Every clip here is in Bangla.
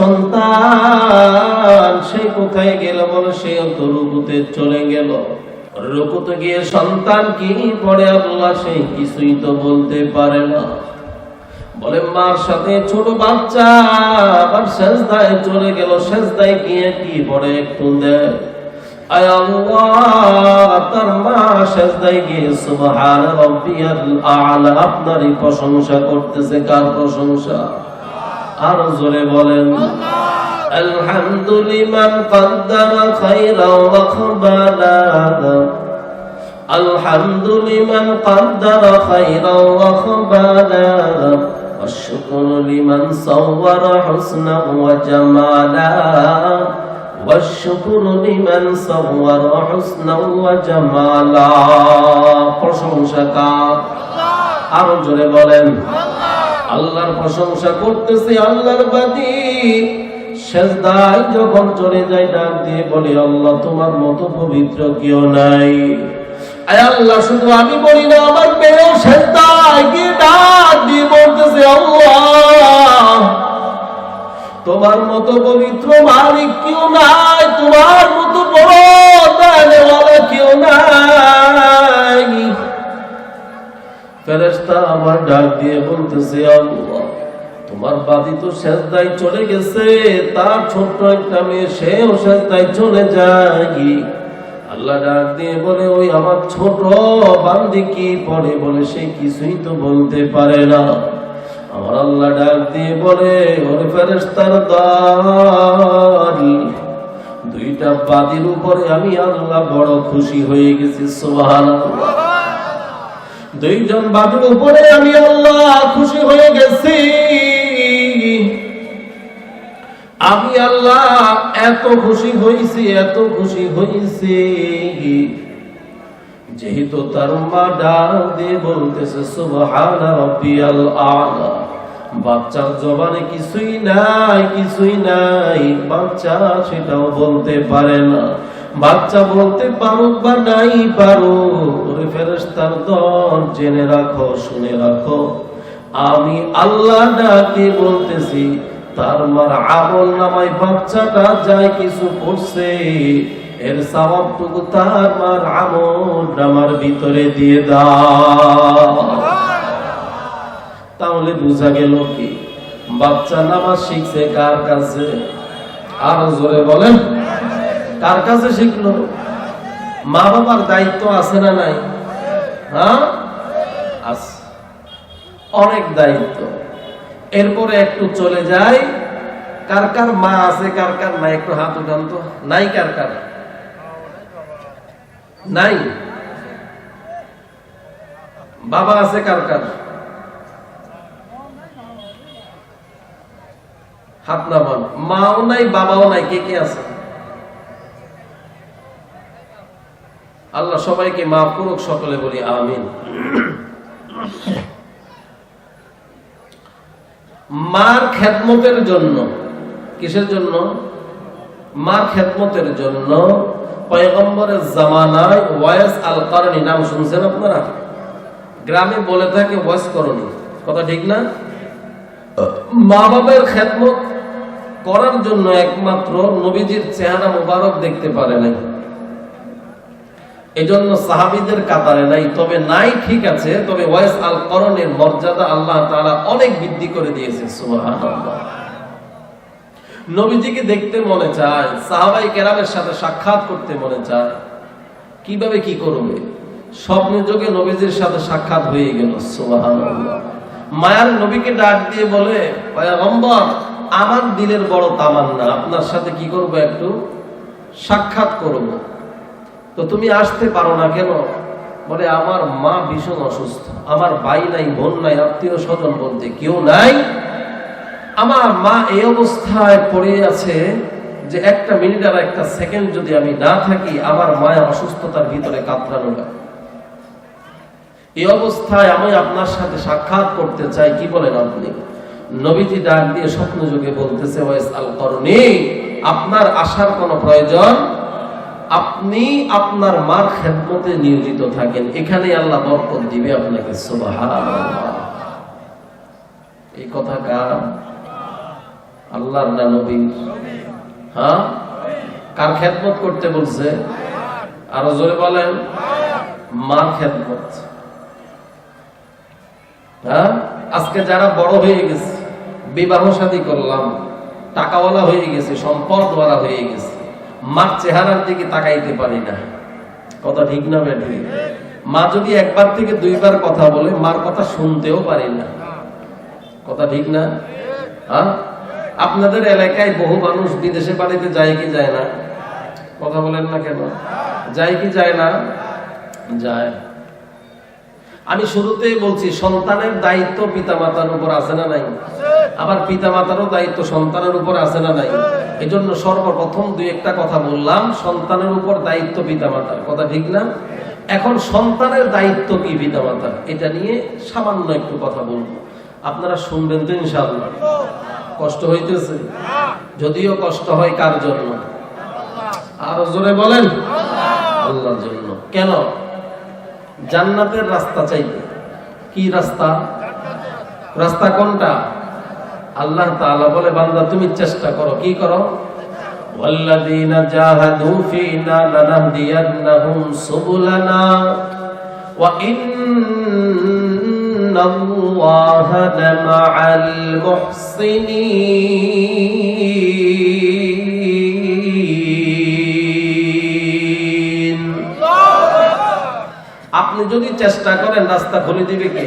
সন্তান সে কোথায় গেল বলে, সে তো রুকুতে চলে গেল। রুকুতে গিয়ে সন্তান কি পড়ে আল্লাহ সে কিছুই তো বলতে পারে না। বলে মার সাথে ছোট বাচ্চা আবার সেজদায় চলে গেল, সেজদায় গিয়ে কি পড়ে একটু দেয়। আয় আল্লাহ, তার মা সেজদায় গিয়ে সুবহান রাব্বিয়াল আ'লা, আপনারই প্রশংসা করতেছে। কার প্রশংসা? আর জোরে বলেন আলহামদুলিল্লাহ কদ্দারা খায়রা ওয়া খাবালা, আলহামদুলিল্লাহ কদ্দারা খায়রা ওয়া খাবালা, والشكر لمن صور حسنا وجمالا، والشكر لمن صور حسنا وجمالا। প্রশংসা কার? আরো জোরে বলেন আল্লাহর প্রশংসা করতেছে। আল্লাহর বাদী সেজদায় যখন চলে যায় ডাক দিয়ে বলে, আল্লাহ তোমার মতো পবিত্র কেউ নাই। আয় আল্লাহ, শুধু আমি বলি না, আমার মেয়েও সেজদায় গিয়ে ডাক দিয়ে বলতেছে, আল্লাহ তোমার মতো পবিত্র মালিক কেউ নাই, তোমার মতো বড় দানেওয়ালা কেউ নাই। ফেরেশতা আমার ডাক দিয়ে বলতেছে, আল্লাহ তোমার বাদী তো সেজদায় চলে গেছে, তার ছোট্ট একটা মেয়ে সেও সেজদায় চলে যায়। আল্লাহ ডাক দিয়ে বলে, ওই আমার ছোট বান্দি কি পড়ে বলে, সে কিছুই তো বলতে পারে না। আমার আল্লাহ ডাক দিয়ে বলে, ওরে ফেরেশতার দল, দুইটা বাদীর উপরে আমি আল্লাহ বড় খুশি হয়ে গেছি। সুবহানাল্লাহ, দুইজন বাদীর উপরে আমি আল্লাহ খুশি হয়ে গেছি। আমি আল্লাহ এত খুশি হয়েছি, এত খুশি হয়েছি, যেহেতু তার মা ডাক দিয়ে বলতেছে সুবহানা রাব্বিয়াল আ'লা। বাচ্চার জবানে কিছুই নাই, কিছুই নাই, বাচ্চা সেটাও বলতে পারে না। বাচ্চা বলতে পারুক বা নাই পারুক, ওরে ফেরেশতার দল জেনে রাখো, শুনে রাখো, আমি আল্লাহ ডাক দিয়ে বলতেছি, তার মার আমল নামায় বাচ্চাটা যায় কিছু করছে, এর সওয়াবটুকু তার মার আমল নামার ভিতরে দিয়ে দাও। তাহলে বোঝা গেল কি, বাচ্চা নামাজ শিখছে কার কাছে? আর জোরে বলেন কার কাছে শিখলো? মা বাবার দায়িত্ব আছে না নাই? হ্যাঁ আছে, অনেক দায়িত্ব। এরপরে একটু চলে যায়, কার কার মা আছে, কার কার নাই? একটু হাত উঠান তো। নাই? কার কার নাই? বাবা আছে? কার কার হাত নামান। মাও নাই, বাবাও নাই, কে কে আছে? আল্লাহ সবাইকে মাফ করুক, সকলে বলি আমিন। মার খেদমতের জন্য, কিসের জন্য? মার খেদমতের জন্য পয়গম্বরের জামানায় ওয়াইস আল কারনী, নাম শুনছেন আপনারা? গ্রামে বলে থাকে ওয়াইস করণী, কথা ঠিক না? মা বাবার খেদমত করার জন্য একমাত্র নবীজির চেহারা মুবারক দেখতে পারে নাই, এজন্য সাহাবীদের কাতারে নাই। তবে নাই ঠিক আছে, তবে ওয়াইস আল করণের মর্যাদা আল্লাহ তাআলা অনেক বৃদ্ধি করে দিয়েছে। সুবহানাল্লাহ। নবীজিকে দেখতে মনে চায়, সাহাবাই কেরামের সাথে সাক্ষাৎ করতে মনে চায়, কিভাবে কি করবে? স্বপ্নে যোগে নবীজির সাথে সাক্ষাৎ হয়ে গেল। সুবহানাল্লাহ। মায়ার নবীকে ডাক দিয়ে বলে, পয়গম্বর আমার দিলের বড় তামান্না, আপনার সাথে কি করব, একটু সাক্ষাৎ করব, তো তুমি আসতে পারো না কেন? বলে, আমার মা ভীষণ অসুস্থ, আমার ভাই নাই, বোন নাই, আত্মীয় স্বজন বলতে কেউ নাই, আমার মা এই অবস্থায় পড়ে আছে যে একটা মিনিট আর একটা সেকেন্ড যদি আমি না থাকি, আমার মায়ের অসুস্থতার ভিতরে কাতরানো লাগে। এই অবস্থায় আমি আপনার সাথে সাক্ষাৎ করতে চাই, কি বলেন আপনি? নবীজি ডাক দিয়ে স্বপ্ন যোগে বলতেছে, ওয়াইস আল করণী, আপনার আসার কোনো প্রয়োজন, আপনি আপনার মার খেদমতে নিয়োজিত থাকেন, এখানে আল্লাহ বরকত দিবে আপনাকে। সুবহানাল্লাহ। এই কথা কার? আল্লাহর না নবীর? হ্যাঁ, কার খেদমত করতে বলছে? আরো জোরে বলেন। মার খেদমত। হ্যাঁ, আজকে যারা বড় হয়ে গেছে, বিবাহ শাদী করলাম, টাকাওয়ালা হয়ে গেছে, সম্পদওয়ালা হয়ে গেছে, মার চেহারার দিকে তাকাইতে পারি না। কথা ঠিক না বেঠি? মা যদি একবার থেকে দুইবার কথা বলে, মার কথা শুনতেও পারি না। কথা ঠিক না? হ্যাঁ, আপনাদের এলাকায় বহু মানুষ বিদেশে বাড়িতে যায় কি যায় না? কথা বলেন না কেন? যায় কি যায় না? যায়। আমি শুরুতেই বলছি, সন্তানের দায়িত্ব পিতামাতার উপর আছে না নাই? আবার পিতামাতারও দায়িত্ব সন্তানের উপর আছে না নাই? এই জন্য সর্বপ্রথম দুই একটা কথা বললাম, সন্তানের উপর দায়িত্ব পিতামাতার। কথা ঠিক না? এখন সন্তানের দায়িত্ব কি পিতামাতার, এটা নিয়ে সামান্য একটু কথা বলবো। আপনারা শুনবেন তো ইনশাআল্লাহ? কষ্ট হইতেছে? যদিও কষ্ট হয় কার জন্য? আরো জোরে বলেন। আল্লাহর জন্য। কেন? জান্নাতের রাস্তা চাইতে। কি রাস্তা? রাস্তা কোনটা? আল্লাহ তাআলা বলে, বান্দা তুমি চেষ্টা করো। কি করো? ওয়াল্লাযীনা জাহাদু ফীনা লানাহদিয়ান্নাহুম সুবুলানা ওয়া ইন্নাল্লাহা লামাআল মুহসিনিন। আপনি যদি চেষ্টা করেন, রাস্তা খুলে দিবে কে?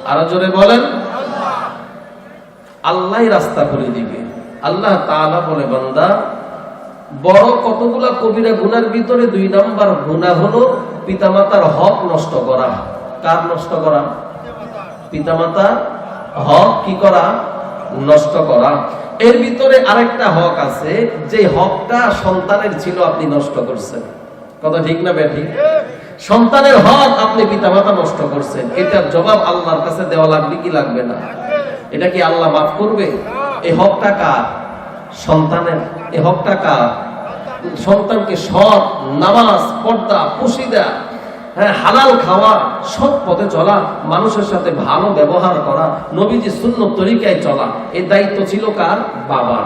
আরো জোরে বলেন। আল্লাহই রাস্তা খুলে দিবে। আল্লাহ তাআলা বলে, বান্দা বড় কতগুলা কবিরা গুনার ভিতরে 2 নাম্বার গুনাহ হলো পিতামাতার হক নষ্ট করা। কার নষ্ট করা? পিতামাতার হক কি করা? নষ্ট করা। এর ভিতরে আরেকটা হক আছে, যে হকটা সন্তানের ছিল, আপনি নষ্ট করছেন। কথা ঠিক না বেঠি? সন্তানের হক আপনি পিতামাতা নষ্ট করছেন, এটার জবাব আল্লাহর কাছে দেওয়া লাগবে কি লাগবে না? এটা কি আল্লাহ মাফ করবে? এই হকটা কার? সন্তানের। এই হকটা কার? সন্তানকে সৎ, নামাজ, পর্দা, পুশিদা, হ্যাঁ, হালাল খাওয়া, সৎ পথে চলা, মানুষের সাথে ভালো ব্যবহার করা, নবীজি সুন্নত তরিকায় চলা, এই দায়িত্ব ছিল কার? বাবা।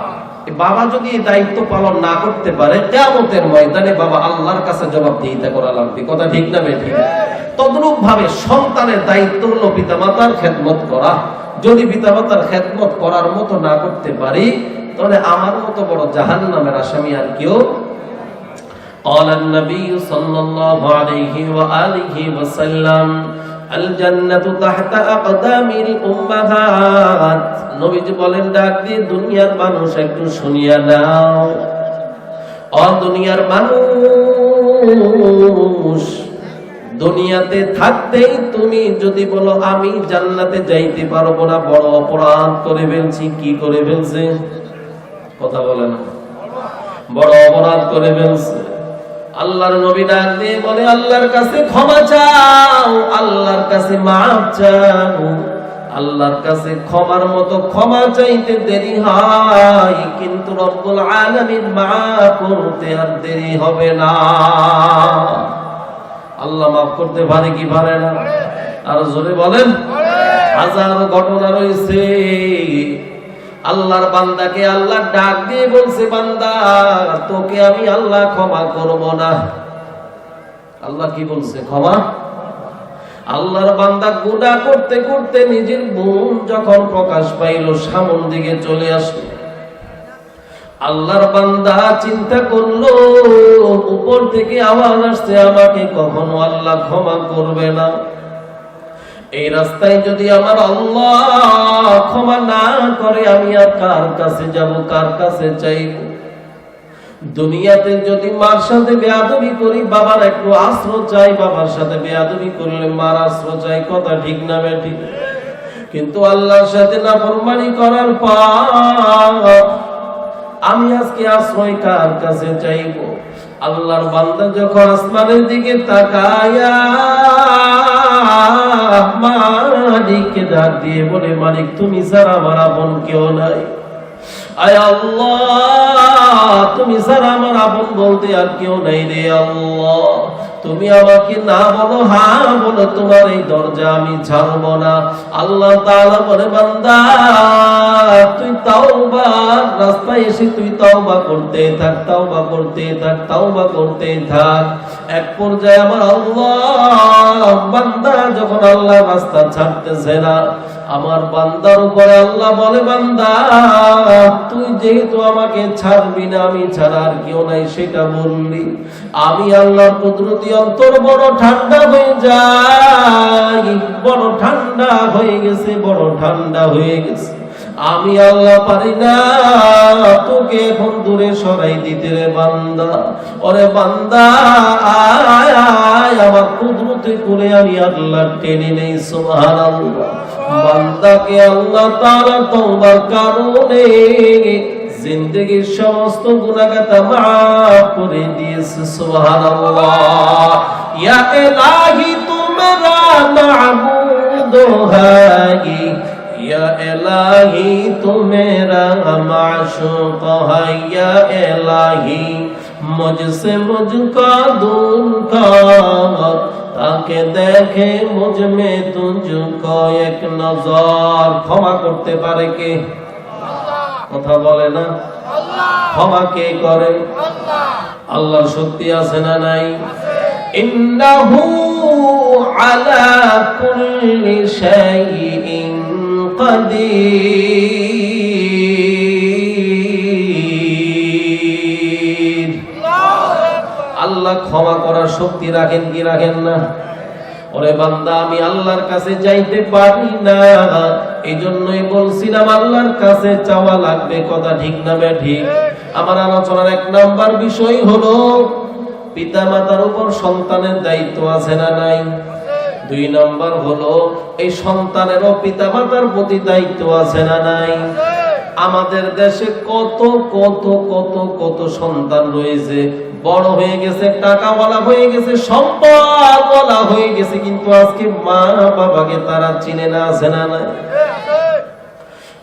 বাবা যদি এই দায়িত্ব পালন না করতে পারে, কিয়ামতের ময়দানে বাবা আল্লাহর কাছে জবাবদিহিতা করা লাগবে। কথা ঠিক না বেঠিক? তদ্রূপ ভাবে সন্তানের দায়িত্ব হলো পিতামাতার খেদমত করা। যদি পিতামাতার খেদমত করার মতো না করতে পারি, তাহলে আমার মতো বড় জাহান্নামের আসামি আর কেউ। قال النبي صلى الله عليه وآله وسلم الجنة تحت أقدام الأمهات। নবীজি বলেন, ডাক দিয়ে দুনিয়ার মানুষ একটু শুনিয়া নাও। ও দুনিয়ার মানুষ, দুনিয়াতে থাকতেই তুমি যদি বলো আমি জান্নাতে যাইতে পারবো না, বড় অপরাধ করে ফেলছি। কি করে ফেলছে? কথা বলে না। বড় অপরাধ করে ফেলছে। আল্লাহর নবী ডাক দিয়ে বলে, আল্লাহর কাছে ক্ষমা চাও, আল্লাহর কাছে মাফ চাও। আল্লাহর কাছে ক্ষমার মতো ক্ষমা চাইতে দেরি হয়, কিন্তু রব্বুল আলামিন মাফ করতে আর দেরি হবে না। আল্লাহ মাফ করতে পারে কি পারে না? আর জোরে বলেন। হাজার ঘটনা রয়েছে। আল্লাহর বান্দাকে আল্লাহ ডাক দিয়ে বলছে, বান্দা তোকে আমি আল্লাহ ক্ষমা করব না। আল্লাহ কি বলছে? ক্ষমা। আল্লাহর বান্দা গুনাহ করতে করতে নিজের গুণ যখন প্রকাশ পাইল, সামন দিকে চলে আসলো। আল্লাহর বান্দা চিন্তা করলো, উপর থেকে আওয়াজ আসছে, আমাকে কখনো আল্লাহ ক্ষমা করবে না। এই রাস্তায় যদি আমার আল্লাহ ক্ষমা না করে, আমি আর কার কাছে যাব, কার কাছে চাইব? দুনিয়াতে যদি মার সাথে বেয়াদবি করি, বাবার একটু আশ্রয় চাই, বাবার সাথে বেয়াদবি করলে মার আশ্রয় চাই। কথা ঠিক না বেঠিক? কিন্তু আল্লাহর সাথে নাফরমানি করার পর আমি আজকে আশ্রয় কার কাছে চাইব? আল্লাহর বান্দা যখন আসমানের দিকে তাকায়া মালিককে ডাক দিয়ে বলে, মালিক তুমি ছাড়া আমার আপন কেউ নাই। আয় আল্লাহ, তুমি ছাড়া আমার আপন বলতে আর কেউ নাই রে আল্লাহ। তুমি আমাকে না বলো হ্যাঁ বলো, তোমার এই দরজা আমি ছাড়বো না। আল্লাহ তাআলা বলে, বান্দা তুই তাওবার রাস্তায় এসে তুই তাওবা করতে থাক, তাওবা করতে থাক, তাওবা করতে থাক। এক পর্যায়ে আমার আল্লাহ বান্দা যখন আল্লাহ রাস্তা ছাড়তেছে না, আমার বান্দার উপরে আল্লাহ বলে, বান্দা তুই যেহেতু আমাকে ছাড়বি না, আমি ছাড়া আর কেউ নাই সেটা বললি, আমি আল্লাহর কুদরতি অন্তর বড় ঠান্ডা হয়ে যায়, বড় ঠান্ডা হয়ে গেছে, বড় ঠান্ডা হয়ে গেছে। আমি আল্লাহ পারি না তোকে এখন দূরে সরাই দিতে রে বান্দা। ওরে বান্দা আয় আয় আমার কুদরতে করে আমি আল্লাহ টেনে নেই। সুবহানাল্লাহ। বান্দাকে আল্লাহ তাআলা তওবার কারণে জিন্দেগীর সমস্ত গুনাহগাতা মাফ করে দিয়েছে। সুবহানাল্লাহ। ইয়া ইলাহি তুমরা মাবুদ হাই, या इलाही तू मेरा माशूक है, या इलाही मुझसे मुझको दूर कर, ताकि देखे मुझ में तुझको एक नजर। क्षमा करते पारे के? কথা বলে না? ক্ষমা কে করে? আল্লাহর শক্তি আছে না নাই? ইন্নাহু আলা কুল্লি শাইইন কাদির। আল্লাহ ক্ষমা করার শক্তি রাখেন কি রাখেন না? ওরে বান্দা আমি আল্লাহর কাছে যাইতে পারি না, এই জন্যই বলছিলাম আল্লাহর কাছে চাওয়া লাগবে। কথা ঠিক না ঠিক? আমার আলোচনার 1 নাম্বার বিষয় হলো পিতা মাতার উপর সন্তানের দায়িত্ব আছে না নাই? 2 নাম্বার হলো এই সন্তানেরও পিতা মাতার প্রতি দায়িত্ব আছে না নাই? আমাদের দেশে কত কত কত কত সন্তান রয়েছে, বড় হয়ে গেছে, টাকাওয়ালা হয়ে গেছে, সম্পদওয়ালা হয়ে গেছে, কিন্তু আজকে মা বাবাকে তারা চিনে না, আছে না নাই?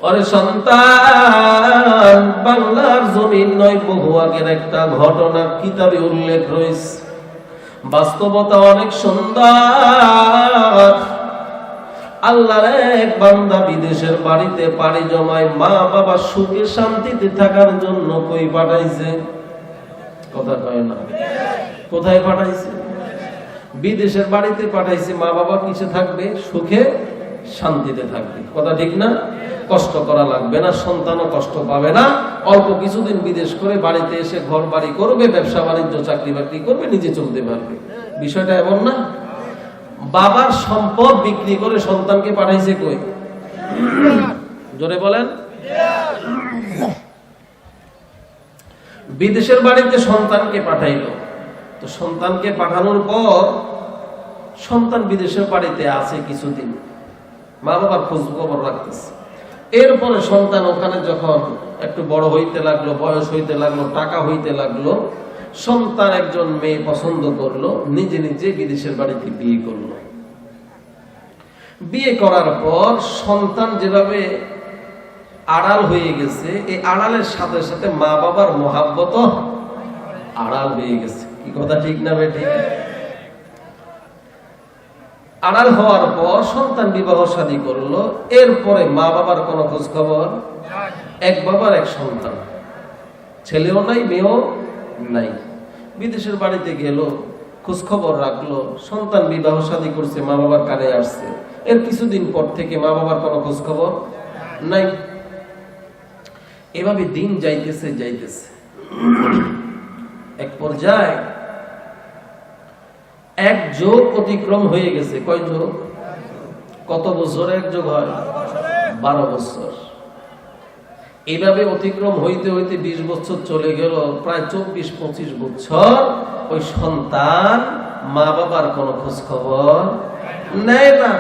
ওরে সন্তান, বাংলার জমিন নয়, বহু আগের একটা ঘটনা কিতাবে উল্লেখ রয়েছে। বাস্তবতা অনেক সুন্দর। আল্লাহর এক বান্দা বিদেশের বাড়িতে পাড়ি জমায় মা বাবা সুখে শান্তিতে থাকার জন্য কই পাঠাইছে? কথা কয় না? কোথায় পাঠাইছে? বিদেশের বাড়িতে পাঠাইছে। মা বাবা কিসে থাকবে? সুখে শান্তিতে থাকবে। কথা ঠিক না? কষ্ট করা লাগবে না, সন্তানও কষ্ট পাবে না। অল্প কিছুদিন বিদেশ করে বাড়িতে এসে ঘর বাড়ি করবে, ব্যবসা বাণিজ্য চাকরি বাকরি করবে, নিজে চলতে পারবে। বিষয়টা এমন না? বাবার সম্পদ বিক্রি করে সন্তানকে পাঠাইছে কই? জোরে বলেন। বিদেশের বাড়িতে সন্তানকে পাঠাইলো। তো সন্তানকে পাঠানোর পর সন্তান বিদেশের বাড়িতে আছে কিছুদিন, মা বাবার খোঁজ খবর রাখতেছে। এরপরে সন্তান ওখানে যখন একটু বড় হইতে লাগলো, বয়স হইতে লাগলো, টাকা হইতে লাগলো, সন্তান একজন মেয়ে পছন্দ করলো, নিজে নিজে বিদেশের বাড়িতে বিয়ে করলো। বিয়ে করার পর সন্তান যেভাবে আড়াল হয়ে গেছে, এই আড়ালের সাথে সাথে মা বাবার মহাব্বত আড়াল হয়ে গেছে। কি কথা ঠিক না বেঠিক? আড়াল হওয়ার পর সন্তান বিবাহ শাদী করলো। এরপরে মা বাবার কোনো খোঁজ খবর, এক বাবার এক সন্তান, ছেলেও নাই মেয়েও নাই। বিদেশের বাড়িতে গেল, খোঁজ খবর রাখলো, সন্তান বিবাহ শাদী করছে, মা বাবার কানে আসছে। এর কিছুদিন পর থেকে মা বাবার কোনো খোঁজ খবর নাই। এভাবে দিন যাইতেছে যাইতেছে, এক পর্যায়ে 1 যুগ অতিক্রম হয়ে গেছে। কয় যুগ? কত বছর 1 যুগ হয়? 12 বছর। এইভাবে অতিক্রম হইতে হইতে 20 বছর চলে গেল। প্রায় 24-25 বছর ওই সন্তান মা বাবার কোনো খোঁজ খবর নেয় না।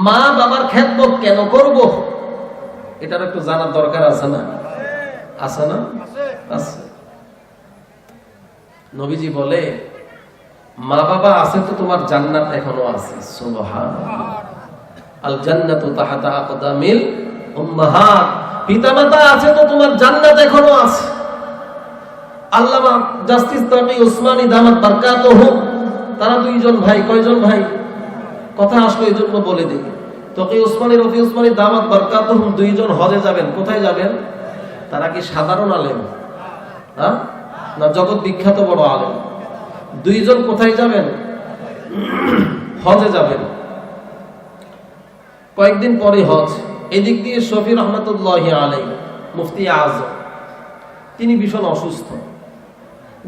মা বাবার খেদমত কেন করব, এটার একটু জানার দরকার আছে না? আছে না? আছে। নবীজি বলে, মা বাবা আছে তো তোমার জান্নাত এখনো আছে। সুবহানাল্লাহ। আল জান্নাতু তাহতা আকদামিল উম্মাহাত। পিতামাতা আছে তো তোমার জান্নাত এখনো আছে। আল্লামা জাস্টিস তাকি উসমানী দামাত বারকাতুহু, তারা দুইজন ভাই। কয়জন ভাই? কথা আসলো এই জন্য বলে দিই। তাকি উসমানী, রফি উসমানী দামাত বারকাতুহু দুইজন হজে যাবেন। কোথায় যাবেন? তারা কি সাধারণ আলেম? হ্যাঁ, না জগৎ বিখ্যাত বড় আলেম। দুইজন কোথায় যাবেন? হজে যাবেন। কয়েকদিন পরে হজ। এদিক দিয়ে শফি রহমতুল্লাহি আলাইহি, মুফতি আজম, তিনি ভীষণ অসুস্থ।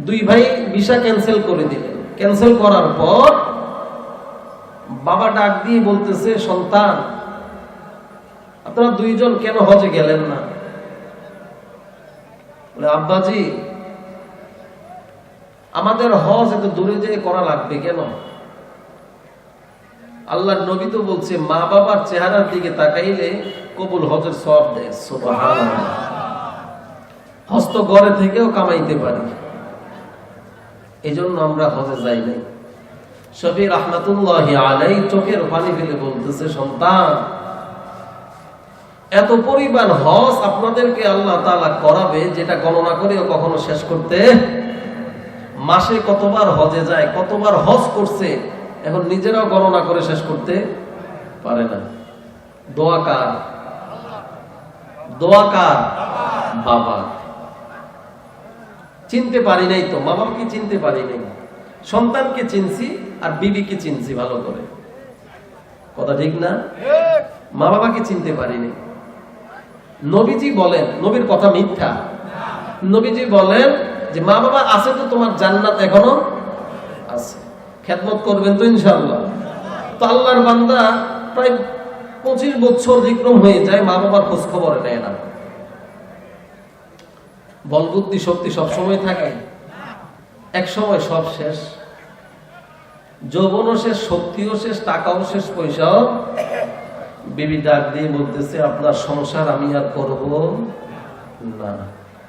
দুই ভাই ভিসা ক্যান্সেল করে দিলেন। ক্যান্সেল করার পর বাবা ডাক দিয়ে বলতেছে, সন্তান আপনারা দুইজন কেন হজে গেলেন না? বলে, আব্বাজি আমাদের হজ এত দূরে যেয়ে করা লাগবে কেন? আল্লাহর নবী তো বলছে, মা বাবার চেহারার দিকে তাকাইলে কবুল হজের সওয়াব দেয়। সুবহানাল্লাহ। হজ তো ঘরে থেকেও কামাইতে পারি, এজন্য আমরা হজে যাই নাই। শফি রাহমাতুল্লাহি আলাইহি চোখের পানি ফেলে বলতেছে, সন্তান এত পরিমাণ হজ আপনাদেরকে আল্লাহ তাআলা করাবে যেটা গণনা করেও কখনো শেষ করতে, মাসে কতবার হজে যায়, কতবার হজ করছে, এখন নিজেরাও গণনা করে শেষ করতে পারে না। দোয়া কার? দোয়া কার? বাবা। চিনতে পারি নাই তো, মা বাবাকে চিনতে পারি নাই। সন্তানকে চিনছি আর বিবিকে চিনছি ভালো করে। কথা ঠিক না? মা বাবাকে চিনতে পারি নাই। নবীজি বলেন, নবীর কথা মিথ্যা, নবীজি বলেন যে মা বাবা আছে তো তোমার জান্নাত এখনো আছে, খেদমত করবেন তো ইনশাআল্লাহ। তো আল্লাহর বান্দা প্রায় 25 বছর অতিক্রম হয়ে যায়, মা বাবার খোঁজ খবর নেয় না। বল বুদ্ধি শক্তি সবসময় থাকে? এক সময় সব শেষ, যৌবনও শেষ, শক্তিও শেষ, টাকাও শেষ, পয়সাও। বিবি ডাক দিয়ে বলতেছে, আপনার সংসার আমি আর করব না।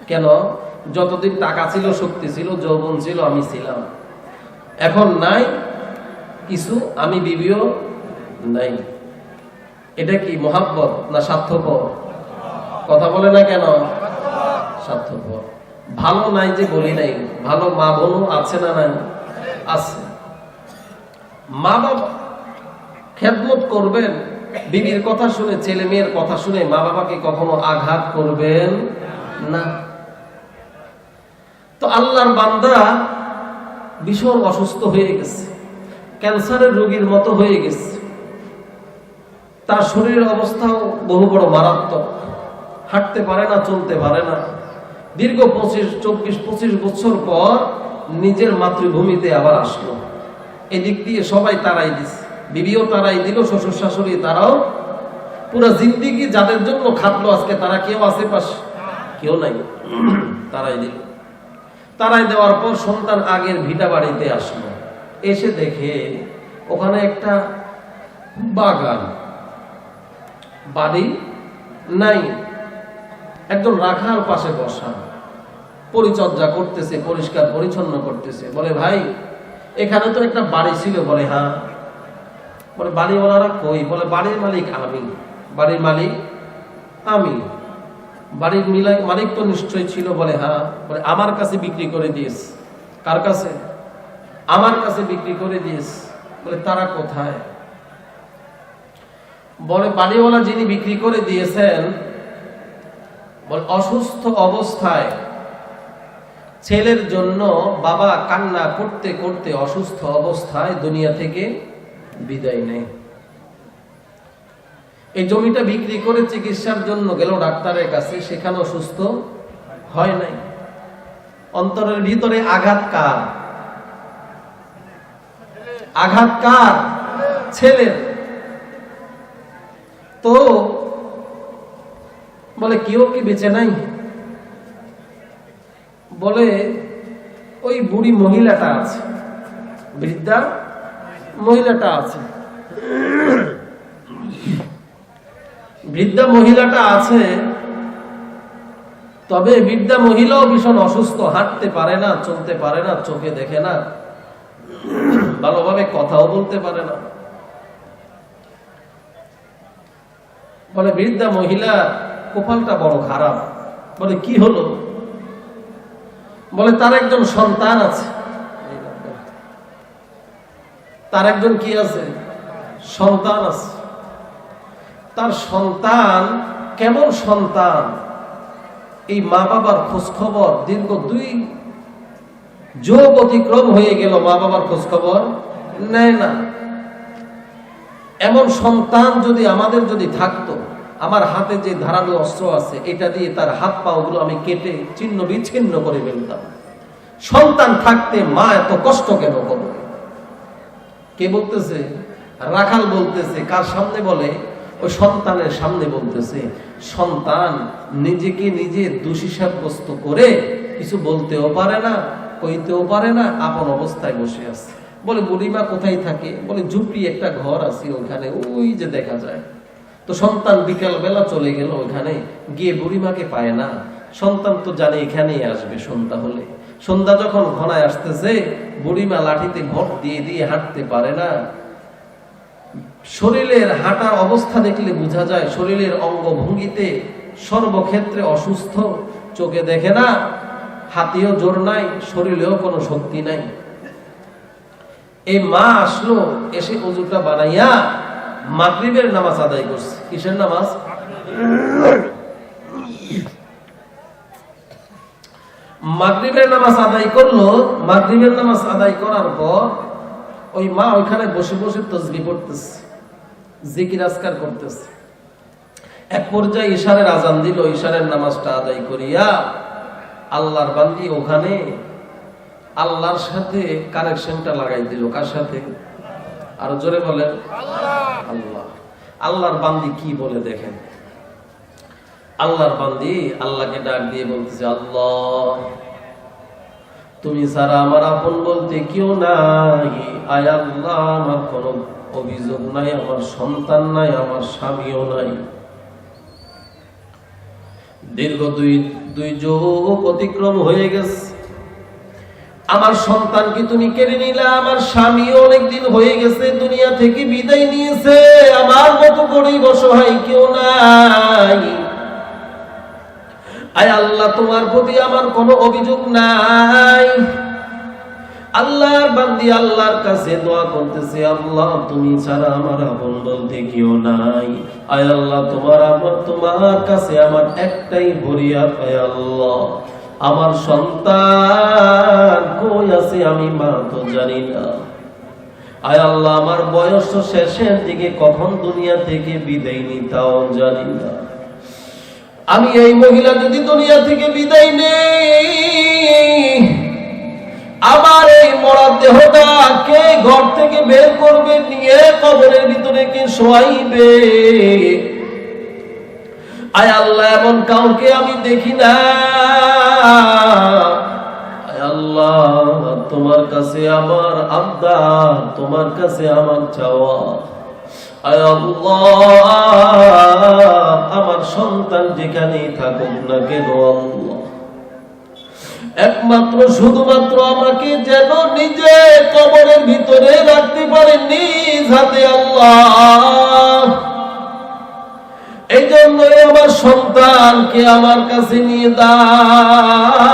কেন? যতদিন টাকা ছিল, শক্তি ছিল, যৌবন ছিল, আমি ছিলাম, এখন নাই কিছু, আমি বিবিও নাই। এটা কি মহাব্বত না স্বার্থপর? কথা বলে না কেন? স্বার্থপর। ভালো নাই যে বলি নাই, ভালো মা বোনও আছে না নাই? আছে। মা বাবা খেদমত করবেন, বিবির কথা শুনে, ছেলে মেয়ের কথা শুনে মা বাবাকে কখনো আঘাত করবেন না। তো আল্লাহর বান্দা ভীষণ অসুস্থ হয়ে গেছে, ক্যান্সারের রোগীর মতো হয়ে গেছে। তার শরীরের অবস্থাও বহু বড় মারাত্মক, হাঁটতে পারে না, চলতে পারে না। দীর্ঘ 24-25 বছর পর নিজের মাতৃভূমিতে আবার আসলো। এদিক দিয়ে সবাই তারাই দিছে, বিবিও তারাই দিল, শ্বশুর শাশুড়ি তারাও। পুরো জিন্দিগি যাদের জন্য খাটলো, আজকে তারা কেউ আছে পাশে? কেউ নাই। তারাই দিল। তারাই দেওয়ার পর সন্তান আগের ভিটা বাড়িতে আসলো। এসে দেখে ওখানে একটা বাগান, বাড়ি নাই, একজন রাখাল পাশে বসা, পরিচর্যা করতেছে, পরিষ্কার পরিচ্ছন্ন করতেছে। বলে, ভাই এখানে তো একটা বাড়ি ছিল। বলে, হ্যাঁ। বলে, বাড়িওয়ালারা কই? বলে, বাড়ির মালিক আমি। বাড়ির মালিক আমি? বাড়ির মালিক তো নিশ্চয় ছিল। বলে, হ্যাঁ। বলে, আমার কাছে বিক্রি করে দিয়েছ? কার কাছে? আমার কাছে বিক্রি করে দিয়েছ। বলে, তারা কোথায়? বলে, বাড়িওয়ালা যিনি বিক্রি করে দিয়েছেন, বলে অসুস্থ অবস্থায় ছেলের জন্য বাবা কান্না করতে করতে অসুস্থ অবস্থায় দুনিয়া থেকে বিদায় নেয়। এই জমিটা বিক্রি করে চিকিৎসার জন্য গেল ডাক্তারের কাছে, সেখানেও সুস্থ হয় নাই। অন্তরের ভিতরে আঘাত কার? আঘাত কার? ছেলের। তো বলে, কেউ কি বেঁচে নাই? বলে, ওই বুড়ি মহিলাটা আছে, বৃদ্ধা মহিলাটা আছে। বৃদ্ধা মহিলাটা আছে, তবে বৃদ্ধা মহিলাও ভীষণ অসুস্থ, হাঁটতে পারে না, চলতে পারে না, চোখে দেখে না, ভালোভাবে কথাও বলতে পারে না। বলে, বৃদ্ধা মহিলা কপালটা বড় খারাপ। বলে, কি হলো? বলে তার একজন সন্তান আছে। তার একজন কি আছে? সন্তান আছে। তার সন্তান কেমন সন্তান, এই মা বাবার খোঁজ খবর দীর্ঘ 2 যুগ অতিক্রম হয়ে গেল, মা বাবার খোঁজ খবর নেয় না। এমন সন্তান যদি আমাদের যদি থাকতো, আমার হাতে যে ধারালো অস্ত্র আছে এটা দিয়ে তার হাত পা গুলো আমি কেটে ছিন্ন বিচ্ছিন্ন করে ফেলতাম। সন্তান থাকতে মা এত কষ্ট কেন করবে? কে বলতেছে? রাখাল বলতেছে। কার সামনে বলে? ওই সন্তানের সামনে বলতেছে। সন্তান নিজেকে নিজে দোষী সাব্যস্ত করে কিছু বলতেও পারে না, কইতেও পারে না, আপন অবস্থায় বসে আছে। বলে বুড়িমা কোথায় থাকে? বলে ঝুপড়ি একটা ঘর আছে ওখানে, ওই যে দেখা যায়। তো সন্তান বিকাল বেলা চলে গেল ওখানে, গিয়ে বুড়িমাকে পায় না। সন্তান তো জানে এখানেই আসবে সন্ধ্যা হলে। সন্ধ্যা যখন ঘনায় আসতেছে, বুড়িমা লাঠিতে ভর দিয়ে দিয়ে হাঁটতে পারে না। শরীরের হাঁটার অবস্থা দেখলে বোঝা যায় শরীরের অঙ্গভঙ্গিতে সর্বক্ষেত্রে অসুস্থ। চোখে দেখে না, হাতেও জোর নাই, শরীরেও কোনো শক্তি নাই। এই মা আসলো, এসে ওযুটা বানাইয়া মাগরিবের নামাজ আদায় করছে। কিসের নামাজ? মাগরিবের নামাজ আদায় করলো। মাগরিবের নামাজ আদায় করার পর ওই মা ওইখানে বসে বসে তাসবিহ পড়তেছে, জিকির আজকার করতেছে। এক পর্যায়ে ইশারের আজান দিল। ইশারের নামাজটা আদায় করিয়া আল্লাহর বান্দি ওখানে আল্লাহর সাথে কানেকশনটা লাগাই দিল। কার সাথে? আরো জোরে বলেন, আল্লাহ। আল্লাহর বান্দি কি বলে দেখেন। আল্লাহর বান্দি আল্লাহকে ডাক দিয়ে বলতেছে, আল্লাহ তুমি ছাড়া আমার আপন বলতে কেউ নাই। আয় আল্লাহ, আমার কোনো অভিযোগ নাই, আমার সন্তান নাই, আমার স্বামীও নাই। দীর্ঘ দুই যুগ অতিক্রম হয়ে গেছে। আমার সন্তানকে তুমি কেড়ে নিলা, আমার স্বামীও অনেকদিন হয়ে গেছে দুনিয়া থেকে বিদায় নিয়েছে। আমার মতো গরিব অসহায় কেউ নাই। আয় আল্লাহ, তোমার প্রতি আমার কোনো অভিযোগ নাই। আল্লাহর বান্দি আল্লাহর কাছে দোয়া করতেছে, আল্লাহ তুমি ছাড়া আমার আপন বলতে কেউ নাই। আয় আল্লাহ, তোমার কাছে আমার একটাই ফরিয়াদ। আয় আল্লাহ, আমার সন্তান কই আছে আমি মা তো জানি না। আয় আল্লাহ, আমার বয়স তো শেষের দিকে, কখন দুনিয়া থেকে বিদায় নি তাও জানি না। আমি এই মহিলা যদি দুনিয়া থেকে বিদায় নেই, আমার এই মরা দেহটা কে ঘর থেকে বের করবে, নিয়ে কবরের ভিতরে কে শোয়াইবে? আয় আল্লাহ, এমন কাউকে আমি দেখি না। আয় আল্লাহ, তোমার কাছে আমার আবদার, তোমার কাছে আমার চাওয়া। আয় আল্লাহ, আমার সন্তান যেখানেই থাকুক না কেন আল্লাহ, একমাত্র শুধুমাত্র আমাকে যেন নিজে কবরের ভিতরে রাখতে পারে নিজ হাতে আল্লাহ। এই জন্যই আমার সন্তানকে আমার কাছে নিয়ে দাও।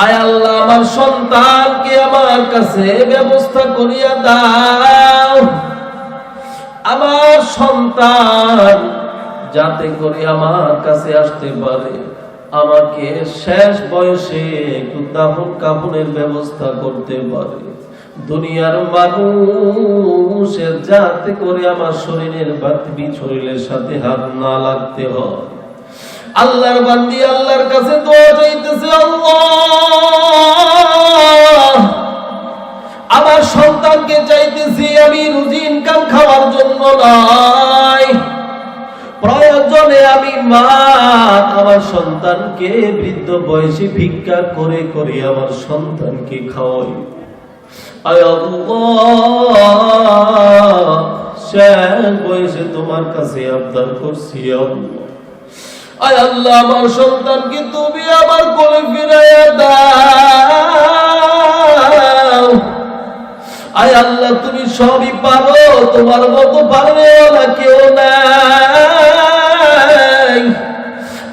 আয় আল্লাহ, আমার সন্তানকে আমার কাছে ব্যবস্থা করিয়া দাও। আমার সন্তান যাতে করে আমার কাছে আসতে পারে, আমাকে শেষ বয়সে একটু দাফন কাফনের ব্যবস্থা করতে পারে। দুনিয়ার মানুষের যাতে করে আমার শরীরের বাতি শরীরের সাথে হাত না লাগতে হয়। আল্লাহর বান্দি আল্লাহর কাছে দোয়া চাইতেছে, আল্লাহ আমার সন্তানকে চাইতেছি আমি রুজি ইনকাম খাওয়ার জন্য নয়, প্রয়োজনে আমি মা আমার সন্তানকে বৃদ্ধ বয়সে ভিক্ষা করে করে আমার সন্তানকে খাওয়াই। আয় আল্লাহ, শেষ বয়সে তোমার কাছে আবদার করছি আল্লাহ। আয় আল্লাহ, আমার সন্তানকে তুমি আমার কোলে ফিরাইয়া দাও। আয় আল্লাহ, তুমি সবই পারো, তোমার মতো পারবে না কেউ নাই।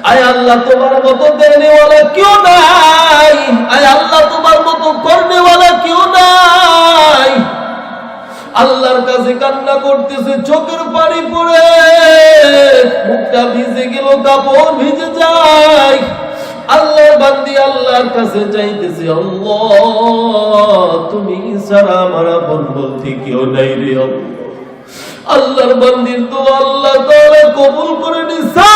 আয় আল্লাহ তোমার মতো দেনেওয়ালা কেউ নাই, আয় আল্লাহ তোমার মতো করনেওয়ালা কেউ নাই। আল্লাহর কাছে কান্না করতেছে, চোখের পানি পড়ে, মুখটা ভিজে গেল, কাপড় ভিজে যায়। আল্লাহর বান্দি আল্লাহর কাছে চাইতেছে, আল্লাহ তুমি ছাড়া আমার আপন বলতে কেউ নাই রে আল্লাহ। আল্লাহর বান্দির তো আল্লাহ তাআলা কবুল করে নিছে।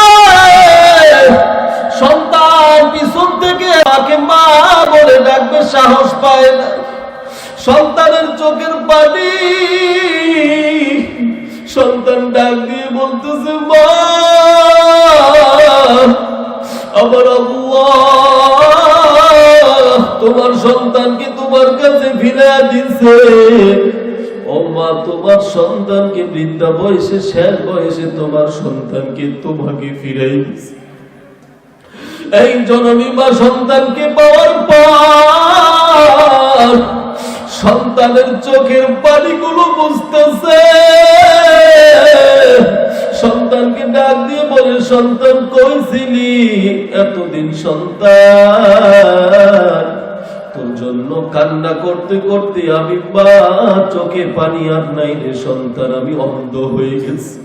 সন্তান পিছন থেকে মাকে মা বলে ডাকবে, সাহস পায় না। সন্তানের চোখের পানি, সন্তান ডাক দিয়ে বলতেছে, মা আমার আল্লাহ তোমার সন্তানকে তোমার কাছে ফিরিয়ে দিছে। ও মা, তোমার সন্তানকে বৃদ্ধা বয়সে, শেষ বয়সে তোমার সন্তানকে তোমাকে ফিরাই দিছে। এই জননী মা সন্তানকে পাওয়ার পর সন্তানের চোখের পানিগুলো বুঝতেছে। সন্তানকে ডাক দিয়ে বলে, সন্তান কই ছিলি এতদিন? সন্তান তোর জন্য কান্না করতে করতে আমি মা চোখে পানি আর নাই রে সন্তান, আমি অন্ধ হয়ে গেছি।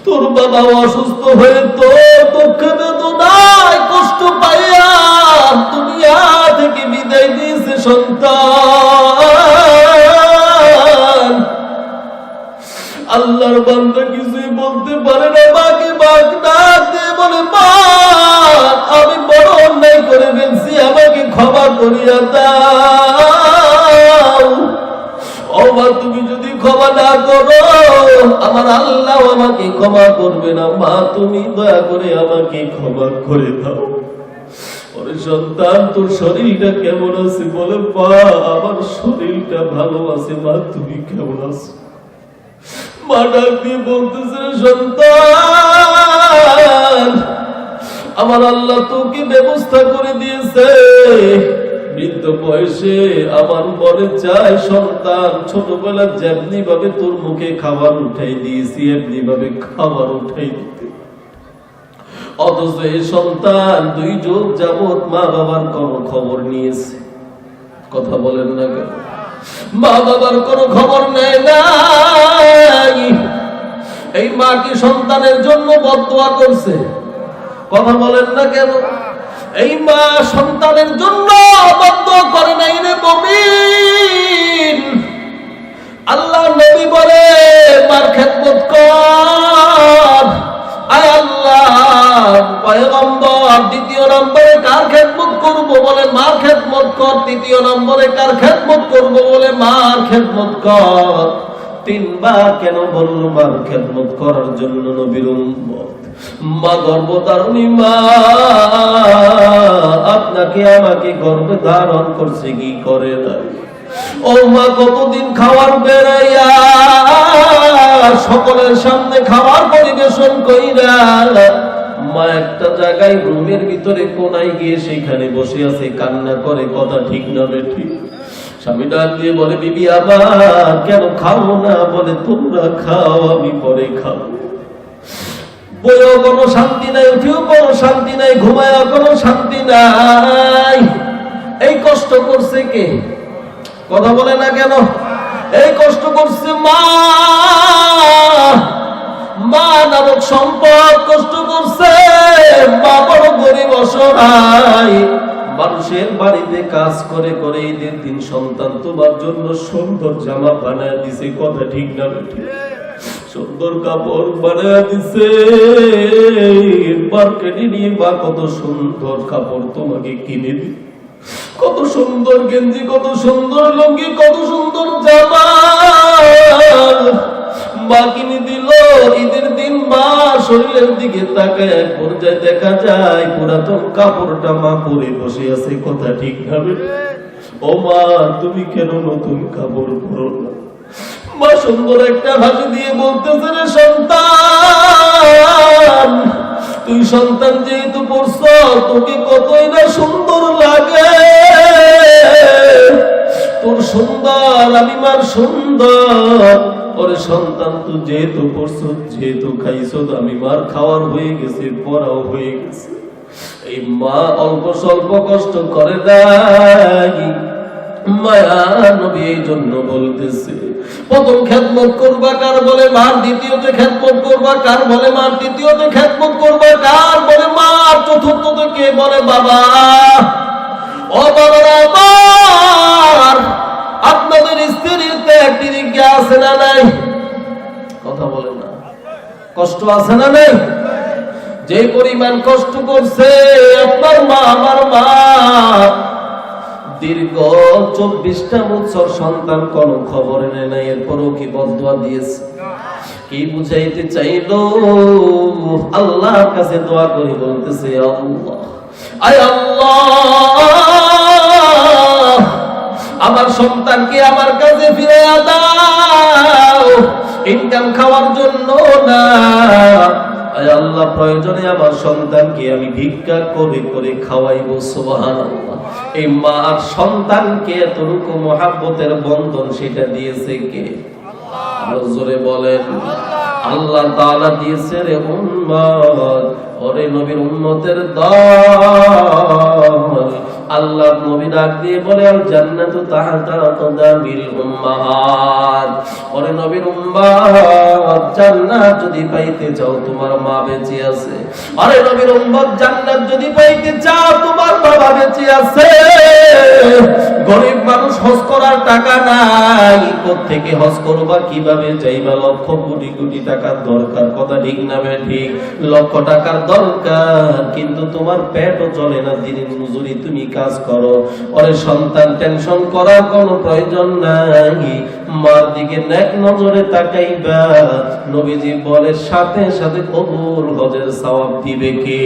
তোর বাবা অসুস্থ হয়ে তোর দুঃখ বেদনায় কষ্ট পাইয়া দুনিয়া থেকে বিদায় দিয়েছে সন্তান। আল্লাহর বান্দা কিছুই বলতে পারে না, মাকে বাক ডাক দিয়ে বলে, মা আমি বড় অন্যায় করে ফেলছি, আমাকে ক্ষমা করিয়া দাও। ও মা, তুমি যদি ক্ষমা না করো আমার আল্লাহ আমাকে ক্ষমা করবে না। মা তুমি দয়া করে আমাকে ক্ষমা করে দাও। ওরে সন্তান, তোর শরীরটা কেমন আছে? বলে, মা আমার শরীরটা ভালো আছে। মা তুমি কেমন আছো? মা ডাক দিয়ে বলতেছে, সন্তান আমার আল্লাহ তোকে ব্যবস্থা করে দিয়েছে। বৃদ্ধ বয়সে আমার মনে চায় সন্তান ছোটবেলা যেমনি ভাবে তোর মুখে খাবার উঠাই দিয়েছি এমনি ভাবে খাবার উঠাই দিতে। অথচ এই সন্তান 2 যুগ যাবৎ মা বাবার কোনো খবর নিয়েছে। কথা বলেন না কেন? মা বাবার কোনো খবর নেয় নাই। এই মা কি সন্তানের জন্য বদদোয়া করছে? কথা বলেন না কেন? এই মা সন্তানের জন্য বদদোয়া করে নাই রে মুমিন। আল্লাহ নবী বলে, মার খেদমত কর। আয় আল্লাহ পয়গম্বর দ্বিতীয় নম্বরে কার খেদমত করব? বলে মার খেদমত কর। তৃতীয় নম্বরে কার খেদমত করব? বলে মার খেদমত কর। 3 বার কেন বলল মার খেদমত করার জন্য? নবীর উম্মত মা গর্ভধারণী মা আপনাকে আমাকে গর্ভে ধারণ করছে কি করে নাই? ও মা কতদিন খাওয়ার বেড়াইয়া সকলের সামনে খাবার পরিবেশন কইরা মা একটা জায়গায় রুমের ভিতরে কোনায় গিয়ে সেখানে বসে আছে, কান্না করে। কথা ঠিক না বেঠিক? স্বামী ডাক দিয়ে বলে, বিবি আমার কেন খাও না? বলে, তোমরা খাও, আমি পরে খাবো। বইও কোনো শান্তি নাই, উঠেও কোনো শান্তি নাই, ঘুমায়ও কোনো শান্তি নাই। এই কষ্ট করছে কে? কথা বলে না কেন? এই কষ্ট করছে মা। মা নামক সম্পদ কষ্ট করছে। মা বড় গরিব অসহায়, মানুষের বাড়িতে কাজ করে করে ঈদের দিন সন্তান তোমার জন্য সুন্দর জামা বানায় দিছে। কথা ঠিক না বেঠিক? সুন্দর কাপড় বানায় দিছে। মার্কেটে নিয়ে মা কত সুন্দর কাপড় তোমাকে কিনে দি, কত সুন্দর গেঞ্জি, কত সুন্দর লুঙ্গি, কত সুন্দর জামা মা কিনে দিল। ঈদের দিন মা শরীরের দিকে তাকায়, এক পর্যায়ে দেখা যায় পুরাতন কাপড়টা মা পরে বসে আছে। কথা ঠিক হবে? ও মা তুমি কেন নতুন কাপড় পরো না? মা সুন্দর একটা হাসি দিয়ে বলতেছে, রে সন্তান তুই সন্তান যেহেতু পড়ছ তোকে কতই না সুন্দর লাগে। তোর সুন্দর আমি মার সুন্দর, ওরে সন্তান, তো যেহেতু পড়ছো, যেহেতু খাইছো, আমি মার খাওয়ার হয়ে গেছে, পড়াও হয়ে গেছে, এই মা অল্প স্বল্প কষ্ট করে নাই। মায়া নবী এই জন্য বলতেছে, প্রথম খেদমত করবা কার বলে মার, দ্বিতীয়তে খেদমত করবা কার বলে মার, তৃতীয়তে খেদমত করবা কার বলে মার, চতুর্থতে কে বলে বাবা। ও বাবারা আমার, আপনাদের স্ত্রীর ত্যাগ তিরিজ্ঞা আছে না নাই? কথা বলে না, কষ্ট আছে না নাই? যে পরিমাণ কষ্ট করছে আপনার মা, আমার মা, দীর্ঘ 24টা বছর সন্তান কোন খবর নেয় নাই, এরপরও কি বদদুয়া দিয়েছে? কি বুঝাইতে চাইলো? আল্লাহর কাছে দোয়া করে বলতেছে, আল্লাহ, আয় আল্লাহ, আমার সন্তানকে আমার কাছে ফিরিয়ে দাও, ইনকাম খাওয়ার জন্য না। আয় আল্লাহ, প্রয়োজনে আমার সন্তানকে আমি ভিক্ষা করে করে খাওয়াইবো। সুবহানাল্লাহ। এই মা আর সন্তানকে এতটুকু মহাব্বতের বন্ধন সেটা দিয়েছে কে? আল্লাহ। জোরে বলেন, আল্লাহ তাআলা দিয়েছে রে উম্মত, ওরে নবীর উম্মতের দল। আল্লাহ নবী ডাক দিয়ে বলে, আল জান্নাতু তাহতা আকদামিল উম্মাহাত। ওরে নবীর উম্মত, জান্নাত যদি পাইতে চাও তোমার মা বেঁচে আছে। আরে নবীর উম্মত, জান্নাত যদি পাইতে চাও তোমার বাবা বেঁচে আছে। গরিব মানুষ হজ করার টাকা নাই, কোত্থেকে হজ করবা, কিভাবে যাইবা? লক্ষ কোটি কোটি টাকার দরকার, কথা ঠিক না ঠিক? লক্ষ টাকার দরকার, কিন্তু তোমার পেটও চলে না, দিনের মজুরি তুমি কাজ করো। ওরে সন্তান, টেনশন করার কোনো প্রয়োজন নাই, মার দিকে নেক নজরে তাকাইবা। নবীজি বলে, সাথে সাথে কবুল হজের সওয়াব দিবে কে?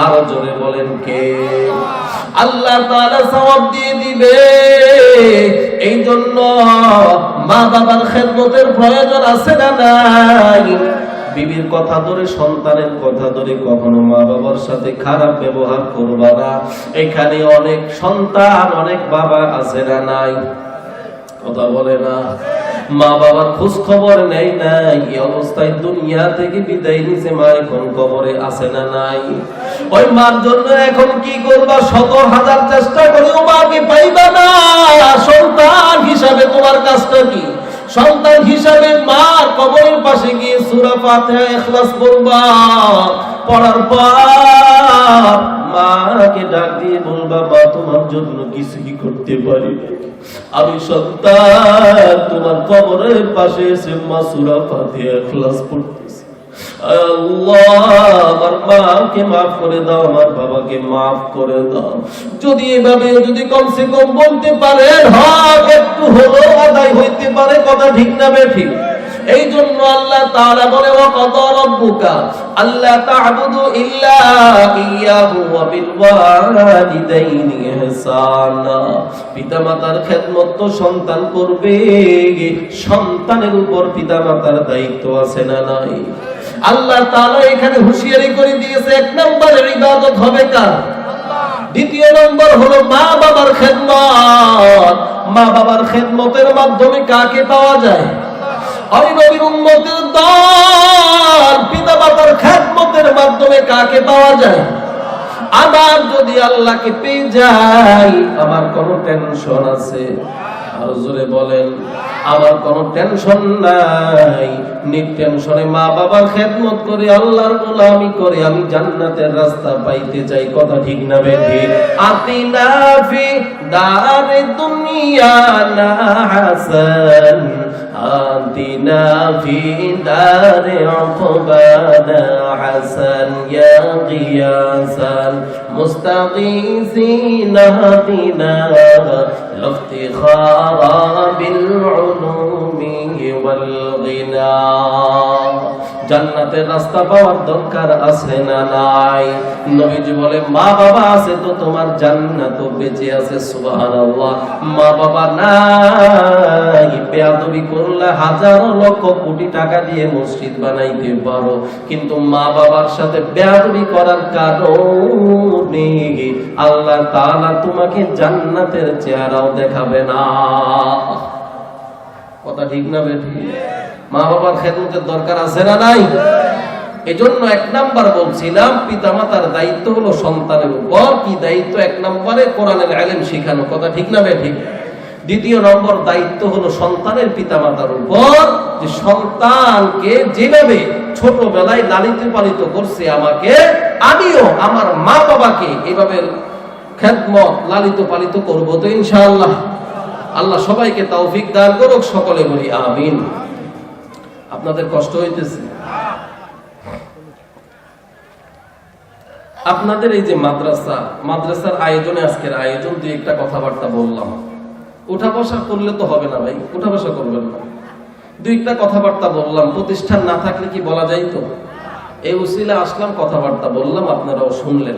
আরো জোরে বলেন কে? আল্লাহ তাআলা সওয়াব দিয়ে দিবে। এই জন্য মা বাবার খেদমতের প্রয়োজন আছে না নাই? বিবির কথা ধরে, সন্তানের কথা ধরে কখনো মা বাবার সাথে খারাপ ব্যবহার করবা না। এখানে অনেক সন্তান, অনেক বাবা আছে না নাই? কথা বলে না। মা বাবার খোঁজ খবর নেই নাই, এই অবস্থায় দুনিয়া থেকে বিদায় নিছে, মা এখন কবরে আছে না নাই? ওই মার জন্য এখন কি করবা? 100,000 চেষ্টা করেও মাকে পাইবা না। সন্তান হিসাবে তোমার কাজটা কি? সন্তান হিসাবে মা কবরের পাশে গিয়ে সূরা ফাতিহা, ইখলাস পড়বা। পড়ার পর মাকে ডাক দিয়ে বলবা, মা তোমার জন্য কিছুই করতে পারি না, আমি সন্তান তোমার কবরের পাশে এসে মা সূরা ফাতিহা, ইখলাস পড়তেছি। আল্লাহ, আমার মাকে মাফ করে দাও, আমার বাবাকে মাফ করে দাও। যদি এভাবে যদি কমসে কম বলতে পারেন, হক একটু হলো আদায় হইতে পারে, কথা ঠিক না ঠিক? এই জন্য আল্লাহ তাআলা বলে, ওয়া কাদা রাব্বুকা আল্লা তা'বুদু ইল্লা ইয়াহু ওয়া বিল ওয়ালিদাইনি ইহসানা। পিতামাতার খেদমত তো সন্তান করবে, সন্তানের উপর পিতামাতার দায়িত্ব আছে না নাই? আল্লাহ তাআলা এখানে হুঁশিয়ারি করে দিয়েছে, 1 নম্বরে ইবাদত হবে কার? দ্বিতীয় নম্বর হলো মা বাবার খেদমত। মা বাবার খেদমতের মাধ্যমে কাকে পাওয়া যায়? ওই নবীর উম্মতের দল। পিতা মাতার খেদমতের মাধ্যমে কাকে পাওয়া যায়? আমার যদি আল্লাহকে পেয়ে যাই, আমার কোনো টেনশন আছে? আর জোরে বলেন, আমার কোনো টেনশন নাই। নির্টেনশনে মা বাবার খেদমত করে, আল্লাহর গোলামি করে আমি জান্নাতের রাস্তা পাইতে চাই, কথা ঠিক না বেঠিক? আতিনা ফি দারে দুনিয়া না হাসান, আতিনা ফি দারে উকবানা হাসান, ইয়া গিয়াসান মুস্তাগীসিনা হাদিনা ইফতিখারা বিল উলুমি ওয়াল গিনা। জান্নাতের রাস্তা পাওয়ার দরকার আছে না নাই? নবীজি বলে, মা বাবা আছে তো তোমার জান্নাতও বেঁচে আছে। সুবহানাল্লাহ। মা বাবা নাই, বেয়াদবি করলে হাজারো লক্ষ কোটি টাকা দিয়ে মসজিদ বানাইতে পারো, কিন্তু মা বাবার সাথে বেয়াদবি করার কারণে আল্লাহ তাআলা তোমাকে জান্নাতের চেহারাও দেখাবে না। কথা ঠিক না বেঠিক? মা বাবার খেদমতের দরকার আছে না নাই? এজন্য 1 নাম্বার বলছিলাম পিতামাতার দায়িত্ব হলো সন্তানের উপর। কি দায়িত্ব? 1 নম্বরে কোরআনের ইলম শেখানো। কথা ঠিক না বেঠিক? 2 নম্বর দায়িত্ব হলো সন্তানের পিতামাতার উপর, যে সন্তানকে যেভাবে ছোটবেলায় লালিত পালিত করছে আমাকে, আমিও আমার মা বাবাকে এভাবে খেদমত লালিত পালিত করব তো ইনশাআল্লাহ। আল্লাহ সবাইকে তৌফিক দান করুক, সকলে বলি আমিন। আপনাদের কষ্ট হইতেছে? আপনাদের এই যে মাদ্রাসার আয়োজনে, আজকের আয়োজন, 2-1টা কথাবার্তা বললাম। উঠা বসা করলে তো হবে না ভাই, উঠা বসা করবেন না। 2-1টা কথাবার্তা বললাম, প্রতিষ্ঠান না থাকলে কি বলা যাইতো? এই উসিলা আসলাম, কথাবার্তা বললাম, আপনারাও শুনলেন।